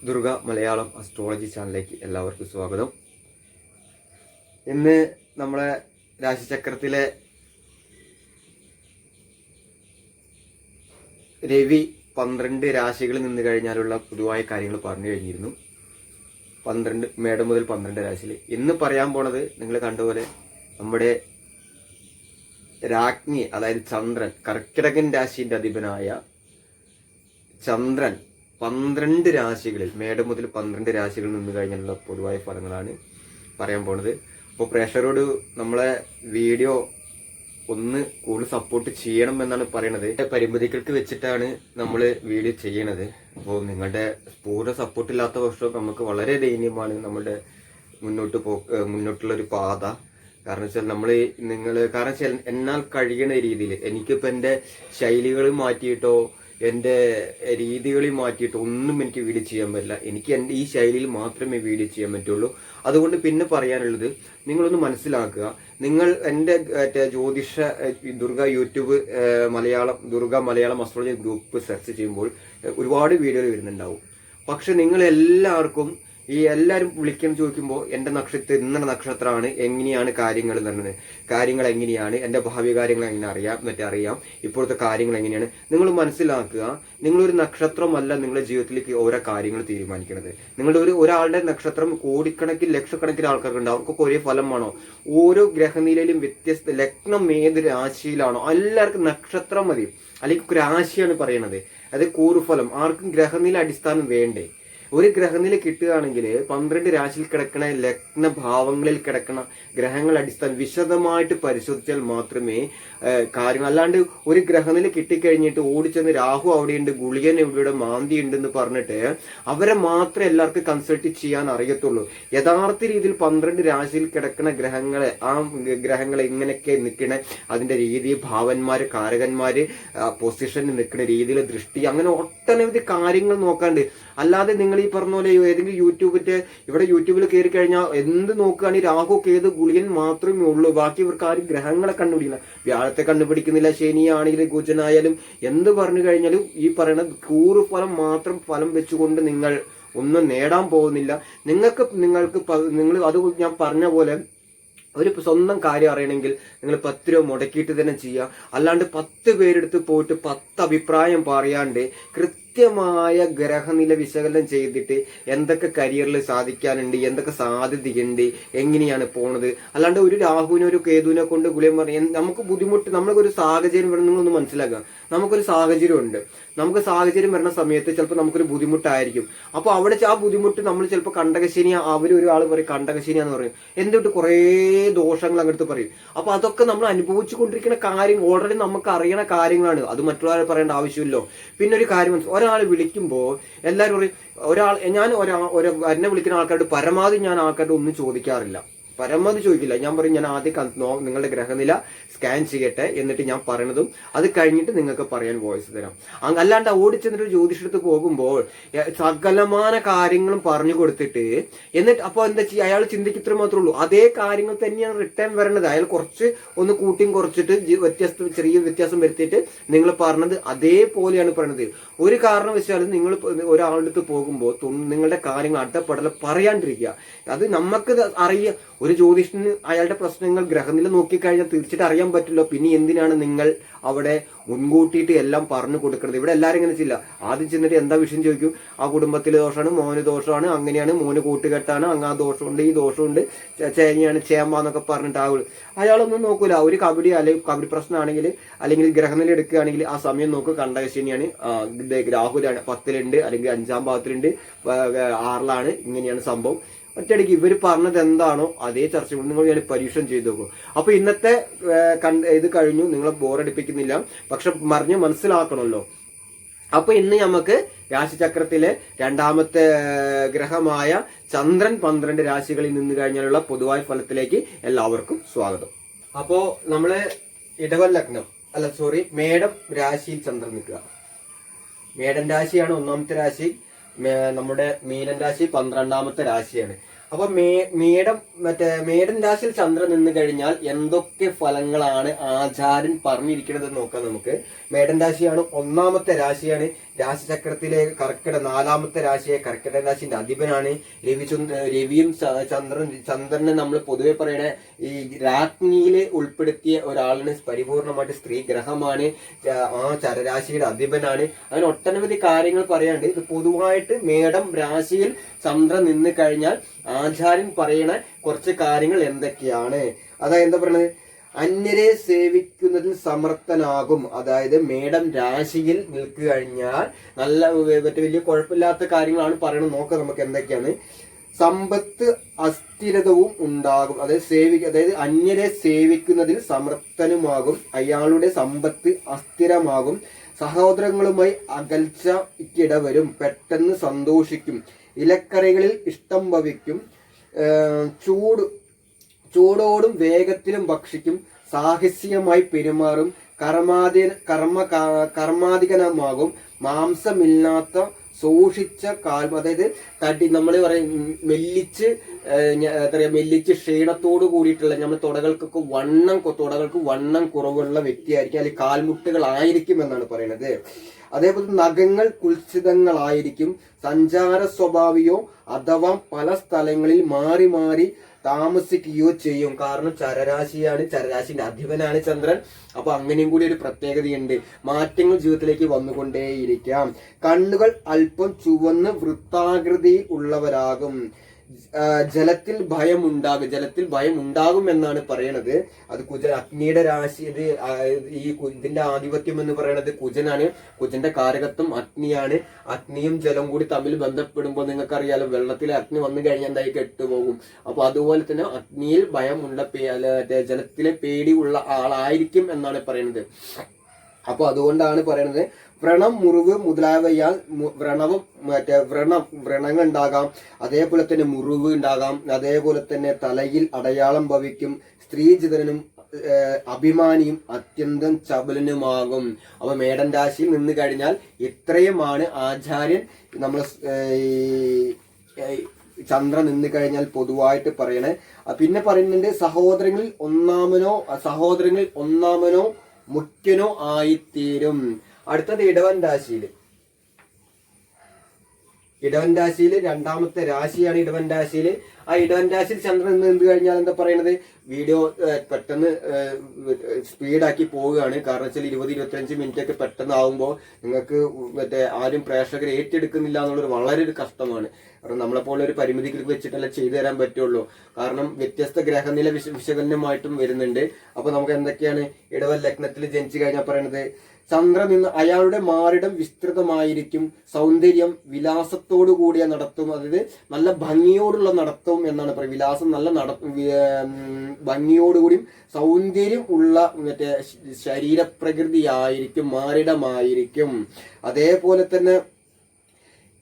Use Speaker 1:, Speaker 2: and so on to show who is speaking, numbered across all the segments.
Speaker 1: Durga Malayalam astrology ചാനലിലേക്ക് എല്ലാവർക്കും സ്വാഗതം. ഇന്ന് നമ്മളെ രാശിചക്രത്തിലെ രവി 12 രാശികളിൽ നിന്ന് കഴിഞ്ഞാലുള്ള പൊതുവായ കാര്യങ്ങൾ പറഞ്ഞു കഴിഞ്ഞിരുന്നു. 12 മേടം മുതൽ 12 രാശിയിൽ ഇന്ന് പറയാൻ പോണത് നിങ്ങൾ കണ്ടപോലെ നമ്മുടെ രാജ്ഞി, അതായത് ചന്ദ്രൻ, കർക്കിടകൻ രാശിന്റെ അധിപനായ ചന്ദ്രൻ 12 രാശികളിൽ, മേടം മുതൽ 12 രാശികളിൽ നിന്ന് കഴിഞ്ഞുള്ള പൊതുവായ ഫലങ്ങളാണ് പറയാൻ പോണത്. അപ്പോൾ പ്രേക്ഷകരോട് നമ്മളെ വീഡിയോ ഒന്ന് കൂടുതൽ സപ്പോർട്ട് ചെയ്യണം എന്നാണ് പറയണത്. പരിമിതികൾക്ക് വെച്ചിട്ടാണ് നമ്മൾ വീഡിയോ ചെയ്യണത്. അപ്പോൾ നിങ്ങളുടെ പൂർണ്ണ സപ്പോർട്ട് ഇല്ലാത്ത പക്ഷം നമുക്ക് വളരെ ദയനീയമാണ് നമ്മുടെ മുന്നോട്ടുള്ളൊരു പാത. കാരണം വെച്ചാൽ കാരണം വെച്ചാൽ എന്നാൽ കഴിയണ രീതിയിൽ എനിക്കിപ്പോൾ എൻ്റെ ശൈലികൾ മാറ്റിയിട്ടോ എൻ്റെ രീതികളിൽ മാറ്റിയിട്ട് ഒന്നും എനിക്ക് വീഡിയോ ചെയ്യാൻ പറ്റില്ല. എനിക്ക് എൻ്റെ ഈ ശൈലിയിൽ മാത്രമേ വീഡിയോ ചെയ്യാൻ പറ്റുള്ളൂ. അതുകൊണ്ട് പിന്നെ പറയാനുള്ളത്, നിങ്ങളൊന്ന് മനസ്സിലാക്കുക. നിങ്ങൾ എൻ്റെ ജ്യോതിഷ Durga Malayalam astrology group search ചെയ്യുമ്പോൾ ഒരുപാട് വീഡിയോകൾ വരുന്നുണ്ടാവും. പക്ഷെ നിങ്ങൾ എല്ലാവരും വിളിക്കാൻ ചോദിക്കുമ്പോൾ എൻ്റെ നക്ഷത്രം ഇന്ന നക്ഷത്രമാണ്, എങ്ങനെയാണ് കാര്യങ്ങൾ എന്നുള്ളത്, കാര്യങ്ങൾ എങ്ങനെയാണ്, എൻ്റെ ഭാവി കാര്യങ്ങൾ എങ്ങനെ അറിയാം, ഇപ്പോഴത്തെ കാര്യങ്ങൾ എങ്ങനെയാണ്. നിങ്ങൾ മനസ്സിലാക്കുക, നിങ്ങളൊരു നക്ഷത്രമല്ല നിങ്ങളുടെ ജീവിതത്തിലേക്ക് ഓരോ കാര്യങ്ങൾ തീരുമാനിക്കുന്നത്. നിങ്ങളുടെ ഒരാളുടെ നക്ഷത്രം കോടിക്കണക്കിന് ലക്ഷക്കണക്കിന് ആൾക്കാർക്ക് അവർക്കൊക്കെ ഒരേ ഫലമാണോ? ഓരോ ഗ്രഹനിലയിലും വ്യത്യസ്ത, ലഗ്നം ഏത് രാശിയിലാണോ എല്ലാവർക്കും നക്ഷത്രം മതി, അല്ലെങ്കിൽ രാശിയാണ് പറയണത്. അത് കൂറുഫലം. ആർക്കും ഗ്രഹനില അടിസ്ഥാനം വേണ്ടേ? ഒരു ഗ്രഹനില കിട്ടുകയാണെങ്കിൽ 12 രാശിയിൽ കിടക്കണ ലഗ്നഭാവങ്ങളിൽ കിടക്കണ ഗ്രഹങ്ങൾ അടിസ്ഥാനം വിശദമായിട്ട് പരിശോധിച്ചാൽ മാത്രമേ കാര്യങ്ങൾ. അല്ലാണ്ട് ഒരു ഗ്രഹനില കിട്ടിക്കഴിഞ്ഞിട്ട് ഓടിച്ചെന്ന് രാഹു അവിടെയുണ്ട്, ഗുളികൻ എവിടെയുടെ മാന്തി ഉണ്ടെന്ന് പറഞ്ഞിട്ട് അവരെ മാത്രമേ എല്ലാവർക്കും കൺസൾട്ട് ചെയ്യാൻ അറിയത്തുള്ളൂ. യഥാർത്ഥ രീതിയിൽ 12 രാശിയിൽ കിടക്കുന്ന ഗ്രഹങ്ങളെ എങ്ങനെയൊക്കെ നിൽക്കണ, അതിന്റെ രീതി, ഭാവന്മാര്, കാരകന്മാര്, പൊസിഷനിൽ നിൽക്കുന്ന രീതിയിൽ, ദൃഷ്ടി, അങ്ങനെ ഒട്ടനവധി കാര്യങ്ങൾ നോക്കാണ്ട്. അല്ലാതെ നിങ്ങൾ ഈ പറഞ്ഞ പോലെ ഏതെങ്കിലും യൂട്യൂബിൽ കയറി കഴിഞ്ഞാൽ എന്ത് നോക്കുകയാണെങ്കിൽ രാഹു കേതു ഗുളികൻ മാത്രമേ ഉള്ളൂ. ബാക്കി ഇവർക്ക് ആരും ഗ്രഹങ്ങളെ കണ്ടുപിടിക്കില്ല. വ്യാഴത്തെ കണ്ടുപിടിക്കുന്നില്ല, ശനിയാണെങ്കിലും കുജനായാലും എന്ത് പറഞ്ഞു കഴിഞ്ഞാലും ഈ പറയുന്ന കൂറുഫലം മാത്രം ഫലം വെച്ചുകൊണ്ട് നിങ്ങൾ ഒന്നും നേടാൻ പോകുന്നില്ല. നിങ്ങൾ അത് ഞാൻ പറഞ്ഞ പോലെ ഒരു സ്വന്തം കാര്യം അറിയണമെങ്കിൽ നിങ്ങൾ 10 രൂപ മുടക്കിയിട്ട് തന്നെ ചെയ്യുക. അല്ലാണ്ട് 10 പേരെടുത്ത് പോയിട്ട് 10 അഭിപ്രായം പറയാണ്ട് കൃത്യമായ ഗ്രഹനില വിശകലനം ചെയ്തിട്ട് എന്തൊക്കെ കരിയറിൽ സാധിക്കാനുണ്ട്, എന്തൊക്കെ സാധ്യതയുണ്ട്, എങ്ങനെയാണ് പോണത്. അല്ലാണ്ട് ഒരു രാഹുവിനെ ഒരു കേതുവിനെ കൊണ്ട് ഗുളിയം പറയാൻ നമുക്ക് ബുദ്ധിമുട്ട്. നമ്മളൊരു സാഹചര്യം വരണം, നിങ്ങളൊന്ന് മനസ്സിലാക്കുക. നമുക്കൊരു സാഹചര്യം ഉണ്ട്. നമുക്ക് സാഹചര്യം വരുന്ന സമയത്ത് ചിലപ്പോൾ നമുക്കൊരു ബുദ്ധിമുട്ടായിരിക്കും. അപ്പോൾ അവിടെ ആ ബുദ്ധിമുട്ട് നമ്മൾ ചിലപ്പോൾ കണ്ടകശനി, ഒരാൾ പറയും കണ്ടകശനിയാന്ന് പറയും, എന്നിട്ട് കുറേ ദോഷങ്ങൾ അങ്ങോട്ട് പറയും. അപ്പൊ അതൊക്കെ നമ്മൾ അനുഭവിച്ചു കൊണ്ടിരിക്കുന്ന കാര്യം, ഓൾറെഡി നമുക്ക് അറിയണ കാര്യങ്ങളാണ്. അത് മറ്റുള്ളവരെ പറയേണ്ട ആവശ്യമില്ലോ. പിന്നെ ഒരു കാര്യം, ഒരാൾ വിളിക്കുമ്പോൾ എല്ലാവരും പറയും, എന്നെ വിളിക്കുന്ന ആൾക്കാരോട് പരമാവധി ഞാൻ ആൾക്കാരോട് ഒന്നും ചോദിക്കാറില്ല, പരമാവധി ചോദിക്കില്ല. ഞാൻ പറയും, ഞാൻ ആദ്യം നിങ്ങളുടെ ഗ്രഹനില സ്കാൻ ചെയ്യട്ടെ, എന്നിട്ട് ഞാൻ പറയണതും അത് കഴിഞ്ഞിട്ട് നിങ്ങൾക്ക് പറയാൻ വോയിസ് തരാം. അല്ലാണ്ട് ഓടിച്ചെന്നിട്ട് ജ്യോതിഷത്ത് പോകുമ്പോൾ സകലമാന കാര്യങ്ങളും പറഞ്ഞു കൊടുത്തിട്ട് എന്നിട്ട് അപ്പോൾ എന്താ ചെയ്യുക, അയാൾ ചിന്തിക്കത്ര മാത്രമേ ഉള്ളൂ. അതേ കാര്യങ്ങൾ തന്നെയാണ് റിട്ടേൺ വരണത്. അയാൾ കുറച്ച് ഒന്ന് കൂട്ടിയും കുറച്ചിട്ട് ചെറിയ വ്യത്യാസം വരുത്തിയിട്ട് നിങ്ങൾ പറഞ്ഞത് അതേപോലെയാണ് പറയണത്. ഒരു കാരണവശാലും നിങ്ങൾ ഒരാളുടെ അടുത്ത് പോകുമ്പോൾ നിങ്ങളുടെ കാര്യങ്ങൾ അട്ടപ്പെടല പറയാണ്ടിരിക്കുക. അത് നമുക്ക് അറിയാം. ഒരു ജ്യോതിഷന് അയാളുടെ പ്രശ്നങ്ങൾ ഗ്രഹനില നോക്കിക്കഴിഞ്ഞാൽ തീർച്ചയായിട്ടും അറിയാൻ പറ്റില്ല. പിന്നെ എന്തിനാണ് നിങ്ങൾ അവിടെ മുൻകൂട്ടിയിട്ട് എല്ലാം പറഞ്ഞു കൊടുക്കുന്നത്? ഇവിടെ എല്ലാവരും ഇങ്ങനെ ചെയ്യില്ല. ആദ്യം ചെന്നിട്ട് എന്താ വിഷയം ചോദിക്കും, ആ കുടുംബത്തിലെ ദോഷമാണ്, മോന് ദോഷമാണ്, അങ്ങനെയാണ്, മോന് കൂട്ടുകെട്ടാണ്, അങ്ങ് ആ ദോഷമുണ്ട്, ഈ ദോഷമുണ്ട്, ചേനയാണ്, ചേമ്പാന്നൊക്കെ പറഞ്ഞിട്ട് അയാളൊന്നും നോക്കൂല. ഒരു കബഡി പ്രശ്നമാണെങ്കിൽ അല്ലെങ്കിൽ ഗ്രഹനില എടുക്കുകയാണെങ്കിൽ ആ സമയം നോക്കും, കണ്ടകശനിയാണ്, രാഹുലാണ് 10ലുണ്ട്, അല്ലെങ്കിൽ 5ാം ഭാവത്തിലുണ്ട്, 6ലാണ്, ഇങ്ങനെയാണ് സംഭവം. ഒറ്റയടിക്ക് ഇവർ പറഞ്ഞത് എന്താണോ അതേ ചർച്ച നിങ്ങൾ ഞാൻ പരീക്ഷണം ചെയ്തു നോക്കും. അപ്പൊ ഇന്നത്തെ ഇത് കഴിഞ്ഞു, നിങ്ങളെ ബോറടിപ്പിക്കുന്നില്ല, പക്ഷെ മനസ്സിലാക്കണമല്ലോ. അപ്പൊ ഇന്ന് നമുക്ക് രാശിചക്രത്തിലെ 2ാമത്തെ ഗ്രഹമായ ചന്ദ്രൻ 12 രാശികളിൽ നിന്ന് കഴിഞ്ഞാലുള്ള പൊതുവായ ഫലത്തിലേക്ക് എല്ലാവർക്കും സ്വാഗതം. അപ്പോ നമ്മള് മേടം രാശിയിൽ ചന്ദ്രൻ നിൽക്കുക. മേടൻ രാശിയാണ് 1ാമത്തെ രാശി. നമ്മുടെ മീനൻ രാശി 12ാമത്തെ രാശിയാണ്. അപ്പൊ മേടൻ രാശിയിൽ ചന്ദ്രൻ നിന്ന് കഴിഞ്ഞാൽ എന്തൊക്കെ ഫലങ്ങളാണ് ആചാര്യൻ പറഞ്ഞിരിക്കുന്നത് നോക്കാം നമുക്ക്. മേടൻ രാശിയാണ് 1ാമത്തെ രാശിയാണ്. രാശിചക്രത്തിലെ കർക്കിടക 4ാമത്തെ രാശിയെ കർക്കിടക രാശിന്റെ അധിപനാണ്. രവിയും ചന്ദ്രനെ നമ്മൾ പൊതുവെ പറയണ ഈ രാജ്ഞിയില് ഉൾപ്പെടുത്തിയ ഒരാളിന് പരിപൂർണമായിട്ട് സ്ത്രീ ഗ്രഹമാണ്. ആ ചരരാശിയുടെ അധിപനാണ്. അങ്ങനെ ഒട്ടനവധി കാര്യങ്ങൾ പറയാണ്ട്. ഇത് പൊതുവായിട്ട് മേടം രാശിയിൽ ചന്ദ്രൻ നിന്ന് കഴിഞ്ഞാൽ ആചാര്യൻ പറയണ കുറച്ച് കാര്യങ്ങൾ എന്തൊക്കെയാണ്, അതായത് എന്താ പറയുന്നത്, അന്യരെ സേവിക്കുന്നതിൽ സമർത്ഥനാകും. അതായത് മേടം രാശിയിൽ നിൽക്കുക കഴിഞ്ഞാൽ നല്ല വലിയ കുഴപ്പമില്ലാത്ത കാര്യങ്ങളാണ് പറയുന്നത്. നോക്കാം നമുക്ക് എന്തൊക്കെയാണ്. സമ്പത്ത് അസ്ഥിരതവും ഉണ്ടാകും. അതായത് അന്യരെ സേവിക്കുന്നതിൽ സമർത്ഥനുമാകും. അയാളുടെ സമ്പത്ത് അസ്ഥിരമാകും. സഹോദരങ്ങളുമായി അകൽച്ചയ്ക്കിടവരും. പെട്ടെന്ന് സന്തോഷിക്കും. ഇലക്കറികളിൽ ഇഷ്ടം ഭവിക്കും. ചൂടോടും വേഗത്തിലും ഭക്ഷിക്കും. സാഹസികമായി പെരുമാറും. കർമാധികനമാകും. മാംസമില്ലാത്ത സൂക്ഷിച്ച അതായത് തടി നമ്മൾ പറയും മെല്ലിച്ച് ക്ഷീണത്തോട് കൂടിയിട്ടുള്ള നമ്മൾ തുടകൾക്ക് വണ്ണം കുറവുള്ള വ്യക്തിയായിരിക്കും, അല്ലെങ്കിൽ കാൽമുട്ടുകളായിരിക്കും എന്നാണ് പറയുന്നത്. അതേപോലെ നഖങ്ങൾ കുൽസിതങ്ങളായിരിക്കും. സഞ്ചാര സ്വഭാവിയോ അഥവാ പല സ്ഥലങ്ങളിൽ മാറി മാറി താമസിക്കുകയോ ചെയ്യും. കാരണം ചരരാശിയാണ്, ചരരാശിന്റെ അധിപനാണ് ചന്ദ്രൻ. അപ്പൊ അങ്ങനെയും കൂടി ഒരു പ്രത്യേകതയുണ്ട്. മാറ്റങ്ങൾ ജീവിതത്തിലേക്ക് വന്നുകൊണ്ടേയിരിക്കാം. കണ്ണുകൾ അല്പം ചുവന്ന് വൃത്താകൃതിയിൽ ഉള്ളവരാകും. ജലത്തിൽ ഭയം ഉണ്ടാകും എന്നാണ് പറയണത്. അത് അഗ്നിയുടെ രാശി. ഇതിന്റെ ആധിപത്യം എന്ന് പറയുന്നത് കുജനാണ്. കുജന്റെ കാരകത്വം അഗ്നിയാണ്. അഗ്നിയും ജലം കൂടി തമ്മിൽ ബന്ധപ്പെടുമ്പോൾ നിങ്ങൾക്കറിയാലോ, വെള്ളത്തിലെ അഗ്നി വന്നു കഴിഞ്ഞാൽ എന്തായി കെട്ടുപോകും. അപ്പൊ അതുപോലെ തന്നെ അഗ്നിയിൽ ഭയമുള്ള ജലത്തിലെ പേടി ഉള്ള ആളായിരിക്കും എന്നാണ് പറയുന്നത്. അപ്പൊ അതുകൊണ്ടാണ് പറയുന്നത് വ്രണം, മുറിവ് മുതലായവയാൽ വ്രണങ്ങൾ ഉണ്ടാകാം. അതേപോലെ തന്നെ മുറിവ് ഉണ്ടാകാം. അതേപോലെ തന്നെ തലയിൽ അടയാളം ഭവിക്കും. സ്ത്രീജിതനും അഭിമാനിയും അത്യന്തം ചപലനുമാകും. അപ്പൊ മേടൻ രാശിയിൽ നിന്ന് കഴിഞ്ഞാൽ ഇത്രയുമാണ് ആചാര്യൻ നമ്മൾ ചന്ദ്രൻ നിന്ന് കഴിഞ്ഞാൽ പൊതുവായിട്ട് പറയണേ. പിന്നെ പറയുന്നുണ്ട് സഹോദരങ്ങളിൽ ഒന്നാമനോ മുഖ്യനോ ആയിത്തീരും. അടുത്തത് ഇടവൻ രാശിയിൽ 2ാമത്തെ രാശിയാണ് ഇടവൻ രാശിയിൽ. ആ ഇടവൻ രാശിയിൽ ചന്ദ്രൻ നിന്ന് കഴിഞ്ഞാൽ എന്താ പറയുന്നത്, വീഡിയോ പെട്ടെന്ന് സ്പീഡാക്കി പോവുകയാണ്. കാരണം വെച്ചാൽ 20-25 മിനിറ്റ് ഒക്കെ പെട്ടെന്ന് ആവുമ്പോൾ നിങ്ങൾക്ക് ആരും പ്രേക്ഷകർ ഏറ്റെടുക്കുന്നില്ല എന്നുള്ളൊരു വളരെ ഒരു കഷ്ടമാണ്. കാരണം നമ്മളെപ്പോലെ ഒരു പരിമിതിക്ക് വെച്ചിട്ടല്ല ചെയ്തു തരാൻ പറ്റുള്ളൂ. കാരണം വ്യത്യസ്ത ഗ്രഹനില വിശകലനമായിട്ടും വരുന്നുണ്ട്. അപ്പൊ നമുക്ക് എന്തൊക്കെയാണ് ഇടവൻ ലഗ്നത്തിൽ ജനിച്ചു കഴിഞ്ഞാൽ പറയണത്, ചന്ദ്രൻ നിന്ന് അയാളുടെ മാറിടം വിസ്തൃതമായിരിക്കും. സൗന്ദര്യം വിലാസത്തോടു കൂടിയ നടത്തും. അതായത് നല്ല ഭംഗിയോടുള്ള നടത്തവും എന്നാണ് പറയുന്നത്. വിലാസം നല്ല ഭംഗിയോടുകൂടിയും സൗന്ദര്യം ഉള്ള ശരീരപ്രകൃതിയായിരിക്കും, മാറിടമായിരിക്കും. അതേപോലെ തന്നെ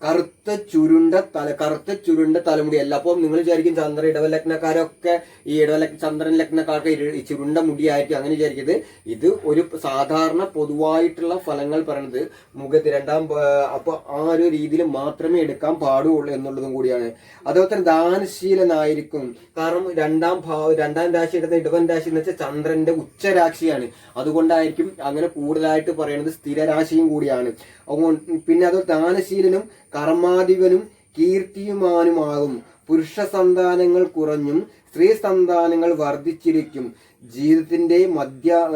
Speaker 1: കറുത്ത ചുരുണ്ട തലമുടി അല്ല. അപ്പം നിങ്ങൾ വിചാരിക്കും ഇടവലഗ്നക്കാരൊക്കെ ഈ ചന്ദ്രൻ ലഗ്നക്കാർക്ക് ചുരുണ്ട മുടിയായിരിക്കും, അങ്ങനെ വിചാരിക്കരുത്. ഇത് ഒരു സാധാരണ പൊതുവായിട്ടുള്ള ഫലങ്ങൾ പറയുന്നത് മുഖത്ത് അപ്പൊ ആ ഒരു രീതിയിൽ മാത്രമേ എടുക്കാൻ പാടുള്ളൂ എന്നുള്ളതും കൂടിയാണ്. അതുപോലെ തന്നെ ദാനശീലനായിരിക്കും. കാരണം രണ്ടാം രാശി എടുത്ത ഇടവൻ രാശി എന്ന് വെച്ചാൽ ചന്ദ്രന്റെ ഉച്ചരാശിയാണ്. അതുകൊണ്ടായിരിക്കും അങ്ങനെ കൂടുതലായിട്ട് പറയുന്നത് സ്ഥിരരാശിയും കൂടിയാണ്. പിന്നെ അതുപോലെ ദാനശീലനും കർമാധിപനും കീർത്തിയുമാനുമാകും. പുരുഷ സന്താനങ്ങൾ കുറഞ്ഞും സ്ത്രീ സന്താനങ്ങൾ വർദ്ധിച്ചിരിക്കും. ജീവിതത്തിന്റെ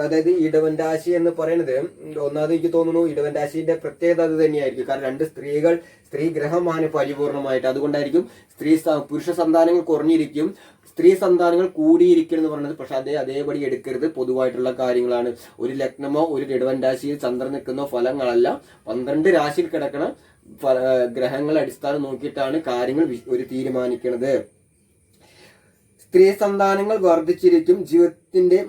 Speaker 1: അതായത് ഇടവൻ രാശി എന്ന് പറയുന്നത് ഒന്നാമത് എനിക്ക് തോന്നുന്നു ഇടവൻ രാശിന്റെ പ്രത്യേകത അത് തന്നെയായിരിക്കും. കാരണം 2 സ്ത്രീ ഗ്രഹമാണ് പരിപൂർണമായിട്ട്. അതുകൊണ്ടായിരിക്കും പുരുഷ സന്താനങ്ങൾ കുറഞ്ഞിരിക്കും, സ്ത്രീ സന്താനങ്ങൾ കൂടിയിരിക്കും എന്ന് പറയുന്നത്. പക്ഷെ അതേപടി എടുക്കരുത്, പൊതുവായിട്ടുള്ള കാര്യങ്ങളാണ്. ഒരു ലഗ്നമോ ഒരു ഇടവൻ രാശിയിൽ ചന്ദ്രൻ നിൽക്കുന്ന ഫലങ്ങളല്ല. 12 രാശിയിൽ കിടക്കണ ഗ്രഹങ്ങളെ അടിസ്ഥാനം നോക്കിയിട്ടാണ് കാര്യങ്ങൾ ഒരു തീരുമാനിക്കുന്നത്. സ്ത്രീ സന്താനങ്ങൾ വർദ്ധിച്ചിരിക്കും. ജീവിതത്തിന്റെ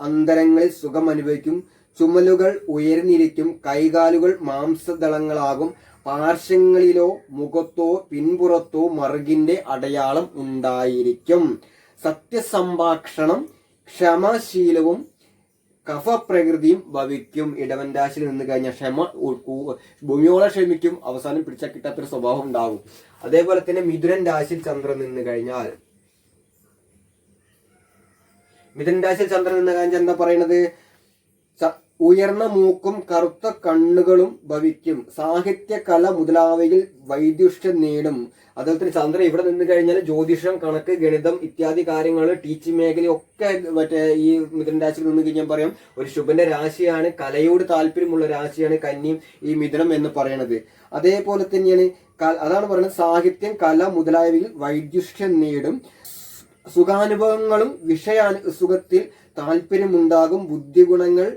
Speaker 1: അന്തരങ്ങളിൽ സുഖം അനുഭവിക്കും. ചുമലുകൾ ഉയർന്നിരിക്കും. കൈകാലുകൾ മാംസദളങ്ങളാകും. പാർശ്വങ്ങളിലോ മുഖത്തോ പിൻപുറത്തോ മറുകിന്റെ അടയാളം ഉണ്ടായിരിക്കും. സത്യസംഭാഷണം ക്ഷമാശീലവും കഫപ്രകൃതിയും ഭവിക്കും. ഇടവൻ രാശിയിൽ നിന്ന് കഴിഞ്ഞാൽ ഭൂമിയോളം ക്ഷമിക്കും, അവസാനം പിടിച്ചാൽ കിട്ടാത്തൊരു സ്വഭാവം ഉണ്ടാകും. അതേപോലെ തന്നെ മിഥുനൻ രാശിയിൽ ചന്ദ്രൻ നിന്ന് കഴിഞ്ഞാൽ എന്താ പറയുന്നത്, ഉയർന്ന മൂക്കും കറുത്ത കണ്ണുകളും ഭവിക്കും. സാഹിത്യ കല മുതലാവയിൽ വൈദുഷ്ട്യം നേടും. അതുപോലെ തന്നെ ചന്ദ്രൻ ഇവിടെ നിന്ന് കഴിഞ്ഞാൽ ജ്യോതിഷം, കണക്ക്, ഗണിതം ഇത്യാദി കാര്യങ്ങൾ, ടീച്ചിങ് മേഖലയൊക്കെ മറ്റേ ഈ മിഥുന രാശിയിൽ നിന്ന് കഴിഞ്ഞാൽ പറയാം ഒരു ശുഭന്റെ രാശിയാണ്. കലയോട് താല്പര്യമുള്ള രാശിയാണ് കന്യം ഈ മിഥുനം എന്ന് പറയുന്നത്. അതേപോലെ തന്നെയാണ് അതാണ് പറയുന്നത് സാഹിത്യം, കല മുതലായവയിൽ വൈദുഷ്ട്യം നേടും. സുഖാനുഭവങ്ങളും സുഖത്തിൽ താല്പര്യമുണ്ടാകും. ബുദ്ധിഗുണങ്ങൾ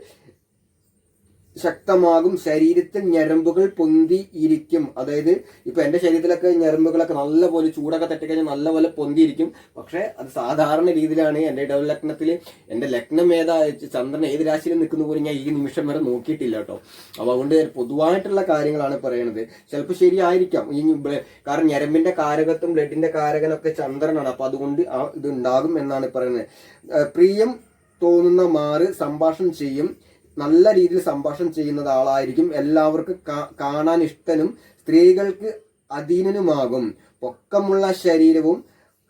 Speaker 1: ശക്തമാകും. ശരീരത്തിൽ ഞരമ്പുകൾ പൊന്തിയിരിക്കും. അതായത് ഇപ്പൊ എന്റെ ശരീരത്തിലൊക്കെ ഞരമ്പുകളൊക്കെ നല്ലപോലെ ചൂടൊക്കെ തട്ടിക്കഴിഞ്ഞാൽ നല്ലപോലെ പൊന്തിയിരിക്കും. പക്ഷെ അത് സാധാരണ രീതിയിലാണ്. എന്റെ ലഗ്നത്തിൽ എന്റെ ലഗ്നം ചന്ദ്രൻ ഏത് രാശിയിൽ നിൽക്കുന്ന പോലും ഞാൻ ഈ നിമിഷം വരെ നോക്കിയിട്ടില്ല കേട്ടോ. അപ്പൊ അതുകൊണ്ട് പൊതുവായിട്ടുള്ള കാര്യങ്ങളാണ് പറയുന്നത്. ചിലപ്പോൾ ശരിയായിരിക്കാം കാരണം ഞരമ്പിന്റെ കാരകത്വം ബ്ലഡിന്റെ കാരകനൊക്കെ ചന്ദ്രനാണ്. അപ്പൊ അതുകൊണ്ട് ഇത് ഉണ്ടാകും എന്നാണ് പറയുന്നത്. പ്രിയം തോന്നുന്ന മാറ് സംഭാഷണം ചെയ്യും. നല്ല രീതിയിൽ സംഭാഷണം ചെയ്യുന്ന ആളായിരിക്കും. എല്ലാവർക്കും കാണാൻ ഇഷ്ടനും സ്ത്രീകൾക്ക് അധീനനുമാകും. പൊക്കമുള്ള ശരീരവും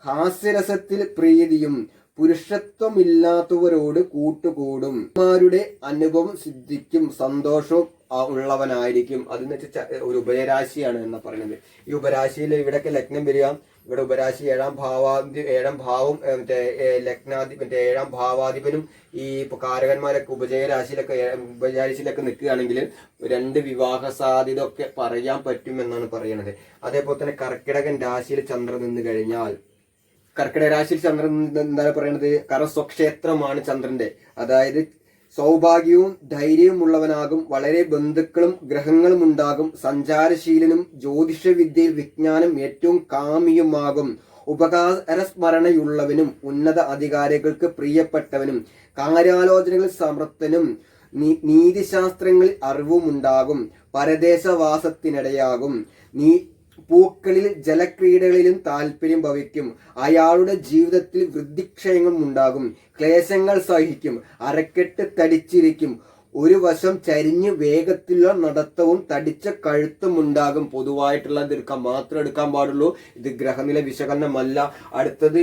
Speaker 1: ഹാസ്യരസത്തിൽ പ്രീതിയും പുരുഷത്വമില്ലാത്തവരോട് കൂട്ടുകൂടും. മാരുടെ അനുഭവം സിദ്ധിക്കും. സന്തോഷവും ഉള്ളവനായിരിക്കും. അതെന്ന് വെച്ചാൽ ഒരു ഉഭയരാശിയാണ് എന്ന് പറയുന്നത്. ഈ ഉപരാശിയിൽ ഇവിടെയൊക്കെ ലഗ്നം വരിക. ഇവിടെ ഉപരാശി ഏഴാം ഭാവം ഏഴാം ഭാവാധിപനും ഈ കാരകന്മാരൊക്കെ ഉപജയരാശിയിലൊക്കെ നിൽക്കുകയാണെങ്കിൽ 2 വിവാഹ സാധ്യത ഒക്കെ പറയാൻ പറ്റും എന്നാണ് പറയുന്നത്. അതേപോലെ തന്നെ കർക്കിടകൻ രാശിയിൽ ചന്ദ്രൻ നിന്ന് കഴിഞ്ഞാൽ കർക്കിടക രാശിയിൽ ചന്ദ്രൻ എന്താണ് പറയുന്നത്? കാരണം സ്വക്ഷേത്രമാണ് ചന്ദ്രന്റെ. അതായത് സൗഭാഗ്യവും ധൈര്യവും ഉള്ളവനാകും. വളരെ ബന്ധുക്കളും ഗ്രഹങ്ങളും ഉണ്ടാകും. സഞ്ചാരശീലനും ജ്യോതിഷ വിദ്യയിൽ വിജ്ഞാനം ഏറ്റവും കാമിയുമാകും. ഉപകാരസ്മരണയുള്ളവനും ഉന്നത അധികാരികൾക്ക് പ്രിയപ്പെട്ടവനും കാര്യാലോചനകളിൽ സമർത്ഥനും നീതിശാസ്ത്രങ്ങളിൽ അറിവുമുണ്ടാകും. പരദേശവാസത്തിനിടയാകും. പൂക്കളിൽ ജലക്രീഡകളിലും താല്പര്യം ഭവിക്കും. അയാളുടെ ജീവിതത്തിൽ വൃദ്ധിക്ഷയങ്ങളും ഉണ്ടാകും. ക്ലേശങ്ങൾ സഹിക്കും. അരക്കെട്ട് തടിച്ചിരിക്കും. ഒരു വശം ചരിഞ്ഞ് വേഗത്തിലുള്ള നടത്തവും തടിച്ച കഴുത്തും ഉണ്ടാകും. പൊതുവായിട്ടുള്ള മാത്രം എടുക്കാൻ പാടുള്ളൂ. ഇത് ഗ്രഹനില വിശകലനമല്ല. അടുത്തത്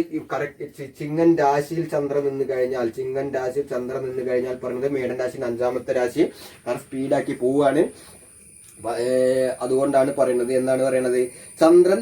Speaker 1: ചിങ്ങൻ രാശിയിൽ ചന്ദ്രൻ നിന്ന് കഴിഞ്ഞാൽ പറയുന്നത് മേടൻ രാശിയിൽ 5ാമത്തെ രാശി. കാരണം സ്പീഡാക്കി പോവുകയാണ്. അതുകൊണ്ടാണ് പറയുന്നത്. എന്താണ് പറയുന്നത്? ചന്ദ്രൻ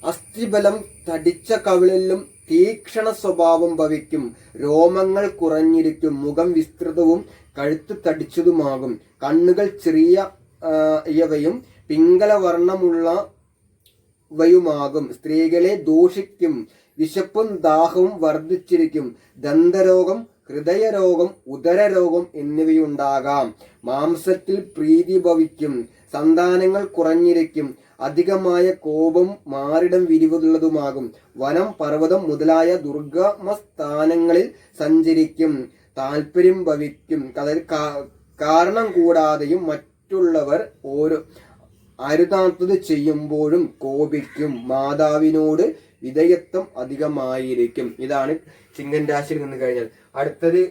Speaker 1: അസ്ഥിബലം തടിച്ച കവിളിലും തീക്ഷണ സ്വഭാവം ഭവിക്കും. രോമങ്ങൾ കുറഞ്ഞിരിക്കും. മുഖം വിസ്തൃതവും കഴുത്ത് തടിച്ചതുമാകും. കണ്ണുകൾ ചെറിയവയും പിംഗലവർണ്ണമുള്ളവയുമാകും. സ്ത്രീകളെ ദൂഷിക്കും. വിശപ്പും ദാഹവും വർദ്ധിച്ചിരിക്കും. ദന്തരോഗം, ഹൃദയരോഗം, ഉദരരോഗം എന്നിവയുണ്ടാകാം. മാംസത്തിൽ പ്രീതി ഭവിക്കും. സന്താനങ്ങൾ കുറഞ്ഞിരിക്കും. അധികമായ കോപം മാറിടം വിരിവുള്ളതുമാകും. വനം, പർവ്വതം മുതലായ ദുർഗമ സ്ഥാനങ്ങളിൽ സഞ്ചരിക്കും. താല്പര്യം ഭവിക്കും. അതായത് കാരണം കൂടാതെയും മറ്റുള്ളവർ അരുതാത്തത് ചെയ്യുമ്പോഴും കോപിക്കും. മാതാവിനോട് വിധേയത്വം അധികമായിരിക്കും. ഇതാണ് ചിങ്ങൻ രാശിയിൽ നിന്ന് കഴിഞ്ഞാൽ. അടുത്തത്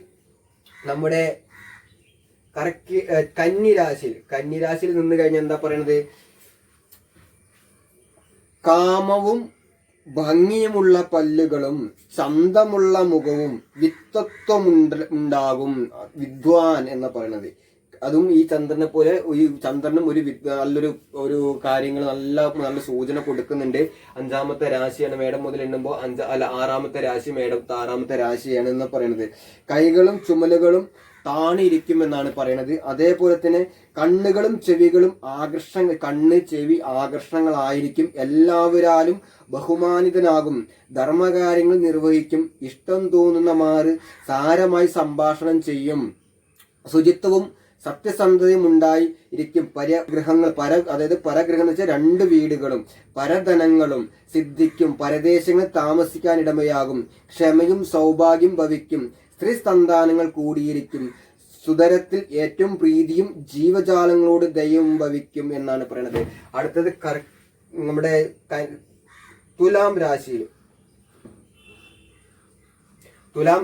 Speaker 1: നമ്മുടെ കന്നിരാശിയിൽ നിന്ന് കഴിഞ്ഞാൽ എന്താ പറയണത്? കാമവും ഭംഗിയുമുള്ള പല്ലുകളും ചന്തമുള്ള മുഖവും വിത്തത്വമുണ്ടാകും. വിദ്വാൻ എന്ന് പറയുന്നത് അതും ഈ ചന്ദ്രനെ പോലെ ചന്ദ്രനും നല്ലൊരു കാര്യങ്ങൾ നല്ല സൂചന കൊടുക്കുന്നുണ്ട്. 5ാമത്തെ രാശിയാണ്. മേടം മുതൽ എണ്ണുമ്പോൾ 6ാമത്തെ രാശി മേടം 6ാമത്തെ രാശിയാണ് എന്ന് പറയുന്നത്. കൈകളും ചുമലുകളും താണിരിക്കുമെന്നാണ് പറയുന്നത്. അതേപോലെ തന്നെ കണ്ണുകളും ചെവികളും കണ്ണ് ചെവി ആകർഷണങ്ങളായിരിക്കും. എല്ലാവരാലും ബഹുമാനിതനാകും. ധർമ്മകാര്യങ്ങൾ നിർവഹിക്കും. ഇഷ്ടം തോന്നുന്ന മാറ് സാരമായി സംഭാഷണം ചെയ്യും. ശുചിത്വവും സത്യസന്ധതയും ഉണ്ടായിരിക്കും. അതായത് പരഗ്രഹം എന്ന് വെച്ചാൽ 2 വീടുകളും പരധനങ്ങളും സിദ്ധിക്കും. പരദേശങ്ങൾ താമസിക്കാനിടമയാകും. ക്ഷമയും സൗഭാഗ്യം ഭവിക്കും. സ്ത്രീ സന്താനങ്ങൾ കൂടിയിരിക്കും. സുതരത്തിൽ ഏറ്റവും പ്രീതിയും ജീവജാലങ്ങളോട് ദയവും ഭവിക്കും എന്നാണ് പറയുന്നത്. അടുത്തത് നമ്മുടെ തുലാം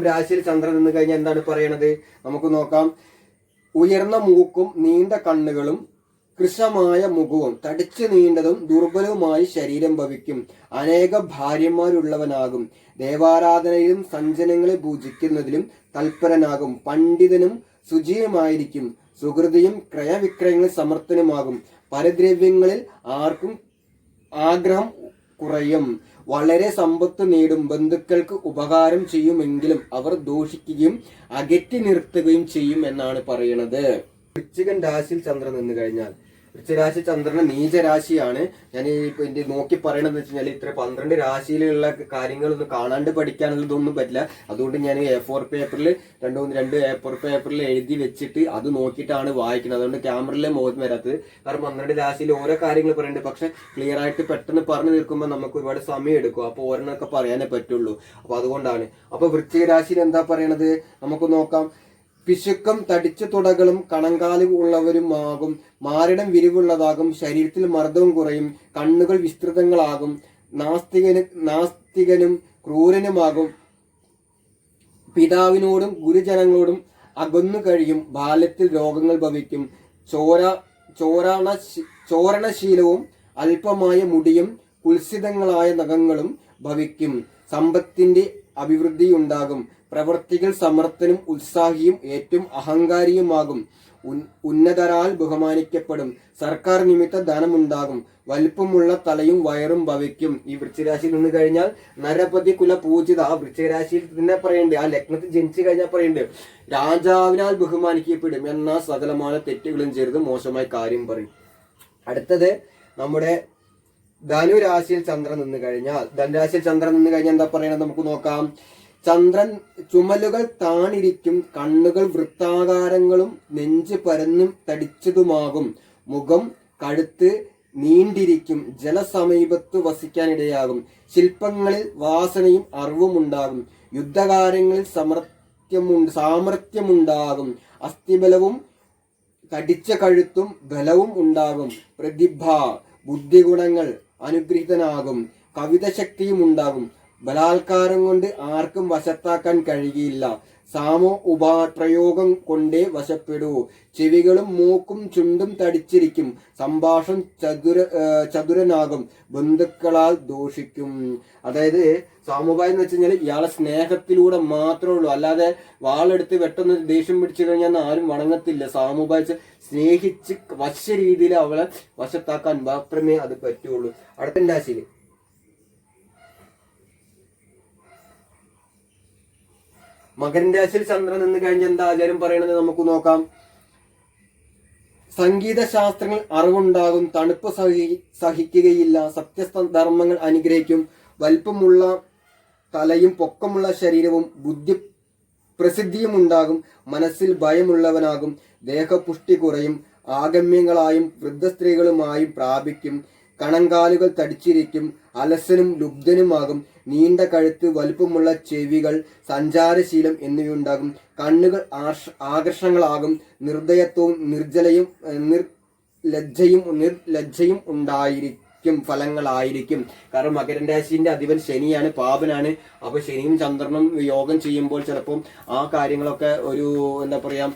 Speaker 1: രാശിയിൽ ചന്ദ്രൻ നിന്ന് കഴിഞ്ഞാൽ എന്താണ് പറയണത്? നമുക്ക് നോക്കാം. ഉയർന്ന മൂക്കും നീണ്ട കണ്ണുകളും കൃശമായ മുഖവും തടിച്ചു നീണ്ടതും ദുർബലവുമായി ശരീരം ഭവിക്കും. അനേക ഭാര്യമാരുള്ളവനാകും. ദേവാരാധനയിലും സഞ്ജനങ്ങളെ പൂജിക്കുന്നതിലും തൽപരനാകും. പണ്ഡിതനും ശുചിയുമായിരിക്കും. സുഹൃതിയും ക്രയവിക്രയങ്ങളിൽ സമർത്ഥനുമാകും. പരദ്രവ്യങ്ങളിൽ ആർക്കും ആഗ്രഹം കുറയും. വളരെ സമ്പത്ത് നേടും. ബന്ധുക്കൾക്ക് ഉപകാരം ചെയ്യുമെങ്കിലും അവർ ദൂഷിക്കുകയും അകറ്റി നിർത്തുകയും ചെയ്യും എന്നാണ് പറയുന്നത്. വൃശ്ചികൻ രാശിയിൽ ചന്ദ്രൻ നിന്ന് കഴിഞ്ഞാൽ, വൃശ്ചികരാശി ചന്ദ്രന് നീചരാശിയാണ്. ഞാൻ ഈ നോക്കി പറയണത് വെച്ച് കഴിഞ്ഞാൽ ഇത്ര 12 രാശിയിലുള്ള കാര്യങ്ങളൊന്നും കാണാണ്ട് പഠിക്കാനുള്ളതൊന്നും പറ്റില്ല. അതുകൊണ്ട് ഞാൻ A4 പേപ്പറിൽ രണ്ട് A4 പേപ്പറിൽ എഴുതി വെച്ചിട്ട് അത് നോക്കിയിട്ടാണ് വായിക്കുന്നത്. അതുകൊണ്ട് ക്യാമറയിലെ മുഖത്ത് വരാത്തത്. കാരണം 12 രാശിയിൽ ഓരോ കാര്യങ്ങൾ പറയുന്നുണ്ട്. പക്ഷെ ക്ലിയർ ആയിട്ട് പെട്ടെന്ന് പറഞ്ഞു തീർക്കുമ്പോൾ നമുക്ക് ഒരുപാട് സമയം എടുക്കും. അപ്പോൾ ഓരോന്നൊക്കെ പറയാനേ പറ്റുള്ളൂ. അപ്പൊ അതുകൊണ്ടാണ്. അപ്പൊ വൃശ്ചിക രാശിയിൽ എന്താ പറയണത് നമുക്ക് നോക്കാം. പിശുക്കം തടിച്ചു തുടകളും കണങ്കാലു ഉള്ളവരുമാകും. മാറിടം വിരിവുള്ളതാകും. ശരീരത്തിൽ മർദ്ദവും കുറയും. കണ്ണുകൾ വിസ്തൃതങ്ങളാകും. നാസ്തികനും ക്രൂരനുമാകും. പിതാവിനോടും ഗുരുജനങ്ങളോടും അകന്നു കഴിയും. ബാല്യത്തിൽ രോഗങ്ങൾ ഭവിക്കും. ചോരണശീലവും അല്പമായ മുടിയും കുൽസിതങ്ങളായ നഖങ്ങളും ഭവിക്കും. സമ്പത്തിന്റെ അഭിവൃദ്ധിയുണ്ടാകും. പ്രവൃത്തികൾ സമർത്ഥനും ഉത്സാഹിയും ഏറ്റവും അഹങ്കാരിയുമാകും. ഉന്നതരാൽ ബഹുമാനിക്കപ്പെടും. സർക്കാർ നിമിത്ത ധനമുണ്ടാകും. വലിപ്പമുള്ള തലയും വയറും ഭവിക്കും. ഈ വൃശ്ചികരാശിയിൽ നിന്ന് കഴിഞ്ഞാൽ നരപതി കുല പൂജിത. ആ വൃശ്ചികരാശിയിൽ തന്നെ പറയണ്ടേ, ആ ലഗ്നത്തിൽ ജനിച്ചു കഴിഞ്ഞാൽ പറയണ്ടേ, രാജാവിനാൽ ബഹുമാനിക്കപ്പെടും. എന്നാൽ സകലമായ തെറ്റുകളും ചേർത്ത് മോശമായ കാര്യം പറയും. അടുത്തത് നമ്മുടെ ധനുരാശിയിൽ ചന്ദ്രൻ നിന്ന് കഴിഞ്ഞാൽ, ധനുരാശിയിൽ ചന്ദ്രൻ നിന്ന് കഴിഞ്ഞാൽ എന്താ പറയണത് നമുക്ക് നോക്കാം. ചന്ദ്രൻ ചുമലുകൾ താണിരിക്കും. കണ്ണുകൾ വൃത്താകാരങ്ങളും നെഞ്ച് പരന്നും തടിച്ചതുമാകും. മുഖം കഴുത്ത് നീണ്ടിരിക്കും. ജലസമീപത്ത് വസിക്കാനിടയാകും. ശില്പങ്ങളിൽ വാസനയും അറിവും ഉണ്ടാകും. യുദ്ധകാര്യങ്ങളിൽ സാമർത്ഥ്യമുണ്ടാകും. അസ്ഥിബലവും തടിച്ച കഴുത്തും ബലവും ഉണ്ടാകും. പ്രതിഭ ബുദ്ധിഗുണങ്ങൾ അനുഗ്രഹീതനാകും. കവിത ശക്തിയും ഉണ്ടാകും. ബലാത്കാരം കൊണ്ട് ആർക്കും വശത്താക്കാൻ കഴിയില്ല. പ്രയോഗം കൊണ്ടേ വശപ്പെടൂ. ചെവികളും മൂക്കും ചുണ്ടും തടിച്ചിരിക്കും. സംഭാഷണം ചതുരനാകും. ബന്ധുക്കളാൽ ദോഷിക്കും. അതായത് സാമുബായി എന്ന് വെച്ച് കഴിഞ്ഞാൽ ഇയാളെ സ്നേഹത്തിലൂടെ മാത്രമേ ഉള്ളൂ. അല്ലാതെ വാളെടുത്ത് പെട്ടെന്ന് ദേഷ്യം പിടിച്ചു കഴിഞ്ഞാൽ ആരും വണങ്ങത്തില്ല. സാമുബായി സ്നേഹിച്ച് വശ്യ രീതിയിൽ അവളെ വശത്താക്കാൻ മാത്രമേ അത് പറ്റുള്ളൂ. അടുത്ത രാശിയിൽ മകരൻ രാശിയിൽ ചന്ദ്രൻ നിന്ന് കഴിഞ്ഞ എന്താ ആചാരം പറയണത് നമുക്ക് നോക്കാം. സംഗീത ശാസ്ത്രങ്ങൾ അറിവുണ്ടാകും. തണുപ്പ് സഹിക്കുകയില്ല. സത്യധർമ്മങ്ങൾ അനുഗ്രഹിക്കും. വലിപ്പമുള്ള തലയും പൊക്കമുള്ള ശരീരവും ബുദ്ധി പ്രസിദ്ധിയും ഉണ്ടാകും. മനസ്സിൽ ഭയമുള്ളവനാകും. ദേഹപുഷ്ടി കുറയും. ആഗമ്യങ്ങളായും വൃദ്ധ സ്ത്രീകളുമായും പ്രാപിക്കും. കണങ്കാലുകൾ തടിച്ചിരിക്കും. അലസനും ലുബ്ധനുമാകും. നീണ്ട കഴുത്ത്, വലുപ്പമുള്ള ചെവികൾ, സഞ്ചാരശീലം എന്നിവയുണ്ടാകും. കണ്ണുകൾ ആകർഷണങ്ങളാകും. നിർദ്ദയത്വവും നിർലജ്ജയും ഉണ്ടായിരിക്കും ഫലങ്ങളായിരിക്കും. കാരണം മകരൻ രാശിന്റെ അധിപൻ ശനിയാണ്, പാപനാണ്. അപ്പൊ ശനിയും ചന്ദ്രനും യോഗം ചെയ്യുമ്പോൾ ചിലപ്പം ആ കാര്യങ്ങളൊക്കെ ഒരു എന്താ പറയാ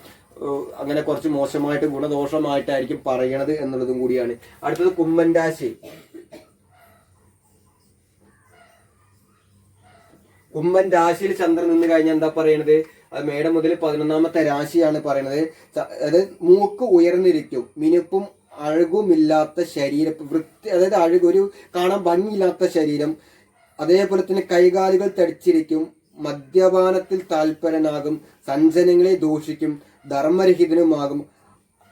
Speaker 1: അങ്ങനെ കുറച്ച് മോശമായിട്ട് ഗുണദോഷമായിട്ടായിരിക്കും പറയണത് എന്നുള്ളതും കൂടിയാണ്. അടുത്തത് കുംഭൻ രാശി. കുംഭൻ രാശിയിൽ ചന്ദ്രൻ നിന്ന് കഴിഞ്ഞാൽ എന്താ പറയണത്? അത് മേടം മുതൽ 11ാമത്തെ രാശിയാണ് പറയണത്. അതായത് മൂക്ക് ഉയർന്നിരിക്കും. മിനുപ്പും അഴകുമില്ലാത്ത ശരീരം, അതായത് ഒരു കാണാൻ ഭംഗിയില്ലാത്ത ശരീരം. അതേപോലെ തന്നെ കൈകാലുകൾ തടിച്ചിരിക്കും. മദ്യപാനത്തിൽ താൽപരനാകും. സഞ്ജനങ്ങളെ ദോഷിക്കും. ധർമ്മരഹിതനുമാകും.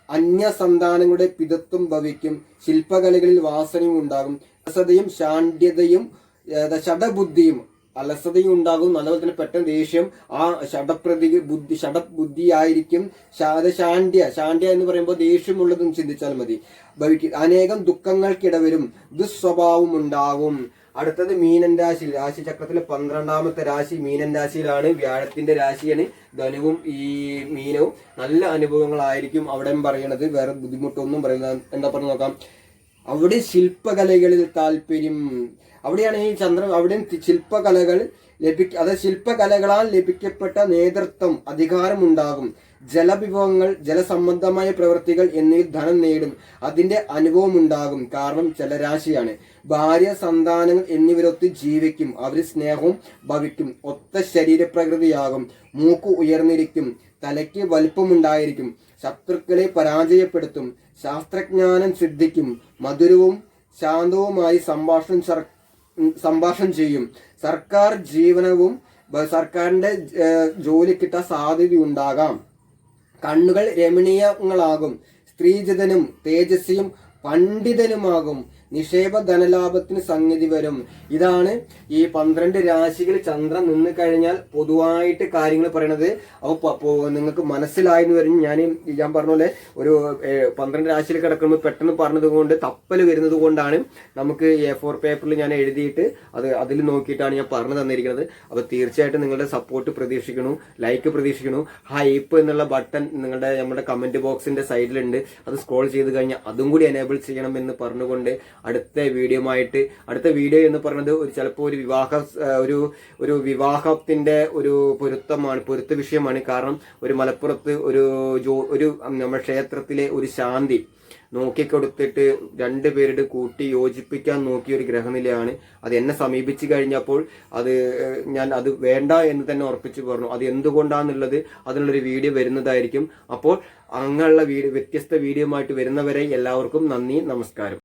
Speaker 1: അന്യസന്താനങ്ങളുടെ പിതത്വം ഭവിക്കും. ശില്പകലകളിൽ വാസനയും ഉണ്ടാകും. അലസതയും ശാണ്ഡ്യതയും ഷഡബുദ്ധിയും അലസതയും ഉണ്ടാകും. അതുപോലെ തന്നെ പെട്ടെന്ന് ദേഷ്യം, ആ ഷഡബുദ്ധി ആയിരിക്കും. ശാണ്ഡ്യ എന്ന് പറയുമ്പോൾ ദേഷ്യമുള്ളതും ചിന്തിച്ചാൽ മതി. ഭവിക്കും. അനേകം ദുഃഖങ്ങൾക്കിടവരും. ദുസ്വഭാവം ഉണ്ടാകും. അടുത്തത് മീനൻ രാശി. രാശിചക്രത്തിലെ 12ാമത്തെ രാശി മീനൻ രാശിയിലാണ്. വ്യാഴത്തിന്റെ രാശിയാണ് ധനുവും ഈ മീനവും. നല്ല അനുഭവങ്ങളായിരിക്കും അവിടെ പറയണത്. വേറെ ബുദ്ധിമുട്ടൊന്നും പറയുന്നത്. എന്താ പറഞ്ഞു നോക്കാം. അവിടെ ശില്പകലകളിൽ താല്പര്യം. അവിടെയാണ് ഈ ചന്ദ്രൻ. അവിടെ ശില്പകലകൾ അതായത് ശില്പകലകളാൽ ലഭിക്കപ്പെട്ട നേതൃത്വം, അധികാരം ഉണ്ടാകും. ജലവിഭവങ്ങൾ, ജലസംബന്ധമായ പ്രവൃത്തികൾ എന്നിവയിൽ ധനം നേടും. അതിന്റെ അനുഭവം ഉണ്ടാകും. കാരണം ജലരാശിയാണ്. ഭാര്യ, സന്താനങ്ങൾ എന്നിവരൊത്ത് ജീവിക്കും. അവർ സ്നേഹവും ഭവിക്കും. ഒത്ത ശരീരപ്രകൃതിയാകും. മൂക്ക് ഉയർന്നിരിക്കും. തലയ്ക്ക് വലിപ്പമുണ്ടായിരിക്കും. ശത്രുക്കളെ പരാജയപ്പെടുത്തും. ശാസ്ത്രജ്ഞാനം സിദ്ധിക്കും. മധുരവും ശാന്തവുമായി സംഭാഷണം ചെയ്യും. സർക്കാർ ജീവനവും സർക്കാരിന്റെ ജോലി കിട്ടാൻ സാധ്യതയുണ്ടാകാം. കണ്ണുകൾ രമണീയങ്ങളാകും. സ്ത്രീജിതനും തേജസ്വിയും പണ്ഡിതനുമാകും. നിക്ഷേപ ധനലാഭത്തിന് സംഗതി വരും. ഇതാണ് ഈ 12 രാശികൾ ചന്ദ്രൻ നിന്ന് കഴിഞ്ഞാൽ പൊതുവായിട്ട് കാര്യങ്ങൾ പറയണത്. അപ്പോൾ നിങ്ങൾക്ക് മനസ്സിലായെന്ന് വരും. ഞാൻ പറഞ്ഞ പോലെ ഒരു 12 രാശിയിൽ കിടക്കുമ്പോൾ പെട്ടെന്ന് പറഞ്ഞത് കൊണ്ട് തപ്പൽ വരുന്നത് കൊണ്ടാണ് നമുക്ക് A4 പേപ്പറിൽ ഞാൻ എഴുതിയിട്ട് അതിൽ നോക്കിയിട്ടാണ് ഞാൻ പറഞ്ഞു തന്നിരിക്കുന്നത്. അപ്പോൾ തീർച്ചയായിട്ടും നിങ്ങളുടെ സപ്പോർട്ട് പ്രതീക്ഷിക്കുന്നു, ലൈക്ക് പ്രതീക്ഷിക്കുന്നു. ഹൈപ്പ് എന്നുള്ള ബട്ടൺ നമ്മുടെ കമന്റ് ബോക്സിന്റെ സൈഡിലുണ്ട്. അത് സ്ക്രോൾ ചെയ്ത് കഴിഞ്ഞാൽ അതും കൂടി എനേബിൾ ചെയ്യണം എന്ന് പറഞ്ഞുകൊണ്ട് അടുത്ത വീഡിയോ എന്ന് പറയുന്നത് ചിലപ്പോൾ ഒരു വിവാഹത്തിന്റെ ഒരു പൊരുത്ത വിഷയമാണ്. കാരണം ഒരു മലപ്പുറത്ത് ഒരു നമ്മുടെ ക്ഷേത്രത്തിലെ ഒരു ശാന്തി നോക്കിക്കൊടുത്തിട്ട് 2 പേരുടെ കൂട്ടി യോജിപ്പിക്കാൻ നോക്കിയ ഒരു ഗ്രഹനിലയാണ്. അത് എന്നെ സമീപിച്ചു കഴിഞ്ഞപ്പോൾ ഞാൻ അത് വേണ്ട എന്ന് തന്നെ ഉറപ്പിച്ചു പറഞ്ഞു. അത് എന്തുകൊണ്ടാന്നുള്ളത് അതിനുള്ളൊരു വീഡിയോ വരുന്നതായിരിക്കും. അപ്പോൾ അങ്ങനെയുള്ള വ്യത്യസ്ത വീഡിയോ ആയിട്ട് വരുന്നവരെ എല്ലാവർക്കും നന്ദി, നമസ്കാരം.